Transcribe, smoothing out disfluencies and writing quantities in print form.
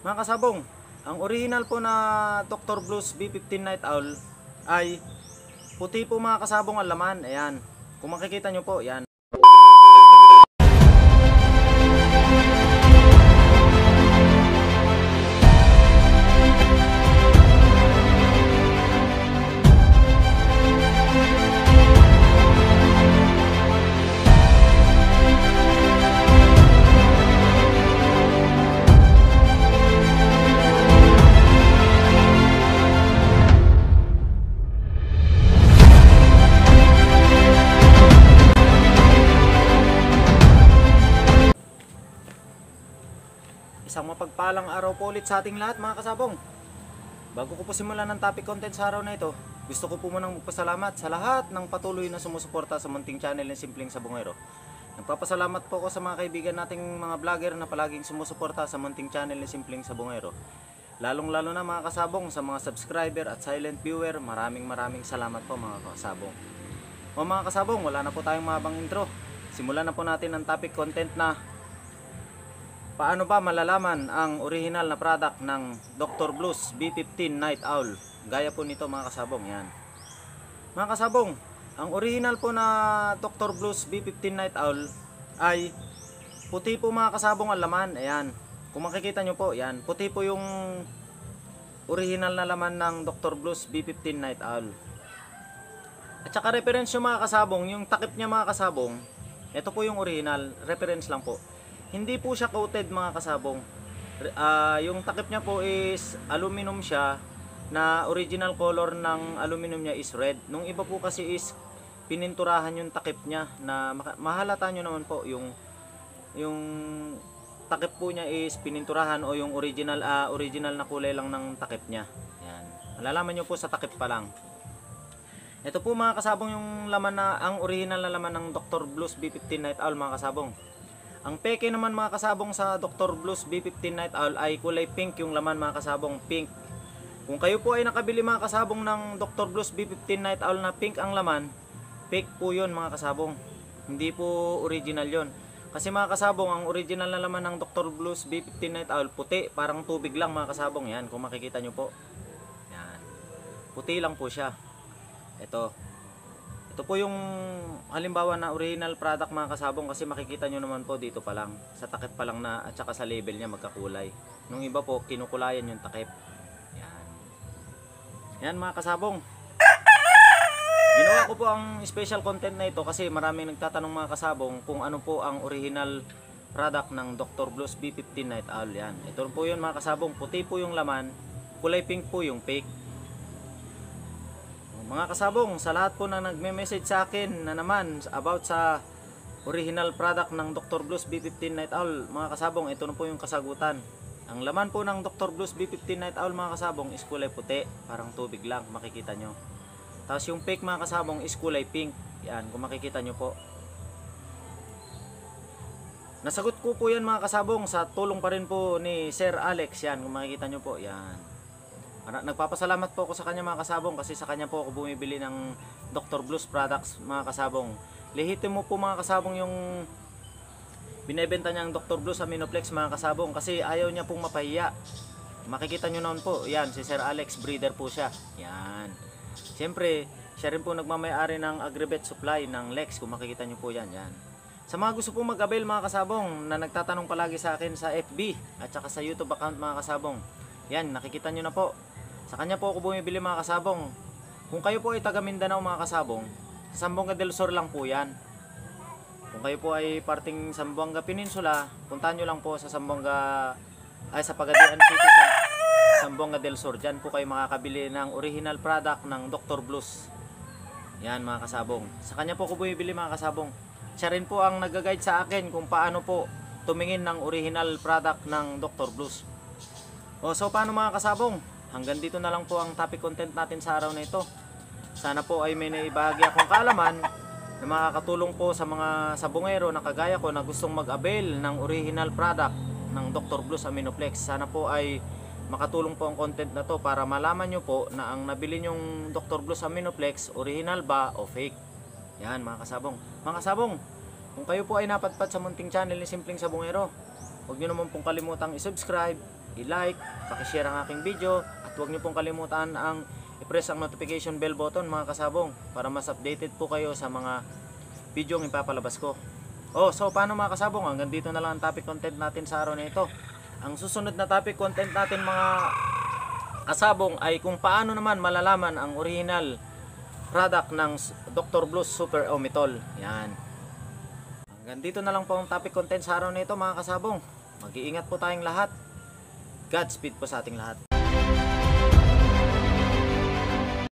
Mga kasabong, ang original po na Dr. Blues B15 Night Owl ay puti po mga kasabong ang laman. Ayan, kung makikita nyo po, yan. Isang mapagpalang araw po ulit sa ating lahat mga kasabong. Bago ko po simulan ng topic content sa araw na ito, gusto ko po munang magpasalamat sa lahat ng patuloy na sumusuporta sa munting channel ng Simpleng Sabongero. Nagpapasalamat po ako sa mga kaibigan nating mga vlogger na palaging sumusuporta sa munting channel ng Simpleng Sabongero. Lalong lalo na mga kasabong sa mga subscriber at silent viewer, maraming salamat po mga kasabong. O mga kasabong, wala na po tayong mahabang intro. Simulan na po natin ang topic content na paano ba malalaman ang original na product ng Dr. Blues B15 Night Owl? Gaya po nito mga kasabong, yan. Mga kasabong, ang original po na Dr. Blues B15 Night Owl ay puti po mga kasabong ang laman. Ayan, kung makikita nyo po, yan, puti po yung original na laman ng Dr. Blues B15 Night Owl. At saka reference yung mga kasabong, yung takip niya mga kasabong, ito po yung original, reference lang po. Hindi po siya coated mga kasabong. Yung takip niya po is aluminum siya, na original color ng aluminum niya is red. Nung iba po kasi is pininturahan yung takip niya, na mahalata nyo naman po yung takip po niya is pininturahan o yung original na kulay lang ng takip niya. Yan. Malalaman nyo po sa takip pa lang. Ito po mga kasabong yung laman na, ang original na laman ng Dr. Blues B15 Night Owl mga kasabong. Ang peke naman mga kasabong sa Dr. Blues B15 Night Owl ay kulay pink yung laman mga kasabong, pink. Kung kayo po ay nakabili mga kasabong ng Dr. Blues B15 Night Owl na pink ang laman, fake po yun mga kasabong. Hindi po original yon. Kasi mga kasabong, ang original na laman ng Dr. Blues B15 Night Owl, puti, parang tubig lang mga kasabong. Yan, kung makikita nyo po. Yan. Puti lang po siya. Ito po yung halimbawa na original product mga kasabong, kasi makikita nyo naman po dito pa lang, sa takip pa lang na, at saka sa label niya magkakulay. Nung iba po, kinukulayan yung takip. Yan. Yan mga kasabong. Ginawa ko po ang special content na ito kasi maraming nagtatanong mga kasabong kung ano po ang original product ng Dr. Blues B15 Night Owl. Yan. Ito po yun mga kasabong, puti po yung laman, kulay pink po yung fake. Mga kasabong, sa lahat po na nagme-message sa akin na naman about sa original product ng Dr. Blues B15 Night Owl, mga kasabong, ito na po yung kasagutan. Ang laman po ng Dr. Blues B15 Night Owl mga kasabong is kulay puti, parang tubig lang, makikita nyo. Tapos yung fake mga kasabong is kulay pink. Yan, kung makikita nyo po. Nasagot ko po yan mga kasabong sa tulong pa rin po ni Sir Alex. Yan, kung makikita nyo po, yan. Nagpapasalamat po ako sa kanya mga kasabong, kasi sa kanya po ako bumibili ng Dr. Blues products mga kasabong. Lehitimo po mga kasabong yung binebenta niyang Dr. Blues Aminoplex mga kasabong, kasi ayaw niya pong mapahiya. Makikita nyo naman po, yan, si Sir Alex, breeder po siya. Yan. Siyempre, siya rin po nagmamayari ng Agribet Supply ng Lex, kung makikita nyo po yan. Yan. Sa mga gusto pong mag-avail mga kasabong, na nagtatanong palagi sa akin sa FB at saka sa YouTube account mga kasabong, yan, nakikita nyo na po. Sa kanya po ako bumibili mga kasabong. Kung kayo po ay taga Mindanao mga kasabong, sa Zamboanga del Sur lang po yan. Kung kayo po ay parting Zamboanga Peninsula, puntahan nyo lang po sa sa Pagadian City, Zamboanga del Sur. Diyan po kayo makakabili ng original product ng Dr. Blues. Yan mga kasabong. Sa kanya po ako bumibili mga kasabong. Siya rin po ang nag-guide sa akin kung paano po tumingin ng original product ng Dr. Blues. So paano mga kasabong? Hanggang dito na lang po ang topic content natin sa araw na ito. Sana po ay may naibahagi akong kaalaman na makakatulong po sa mga sabongero na kagaya ko na gustong mag-avail ng original product ng Dr. Blues Aminoplex. Sana po ay makatulong po ang content na to para malaman nyo po na ang nabili nyong Dr. Blues Aminoplex, original ba o fake. Yan mga kasabong. Mga kasabong, kung kayo po ay napadpad sa munting channel ni Simpleng Sabongero, huwag nyo naman pong kalimutang i-subscribe, i-like, pakishare ang aking video, at huwag niyo pong kalimutan ang i-press ang notification bell button mga kasabong para mas updated po kayo sa mga video ang ipapalabas ko. So paano mga kasabong, hanggang dito na lang ang topic content natin sa araw na ito. Ang susunod na topic content natin mga kasabong ay kung paano naman malalaman ang original product ng Dr. Blues Super Omitol. Yan. Hanggang dito na lang po ang topic content sa araw na ito mga kasabong. Mag-iingat po tayong lahat. Godspeed po sa ating lahat.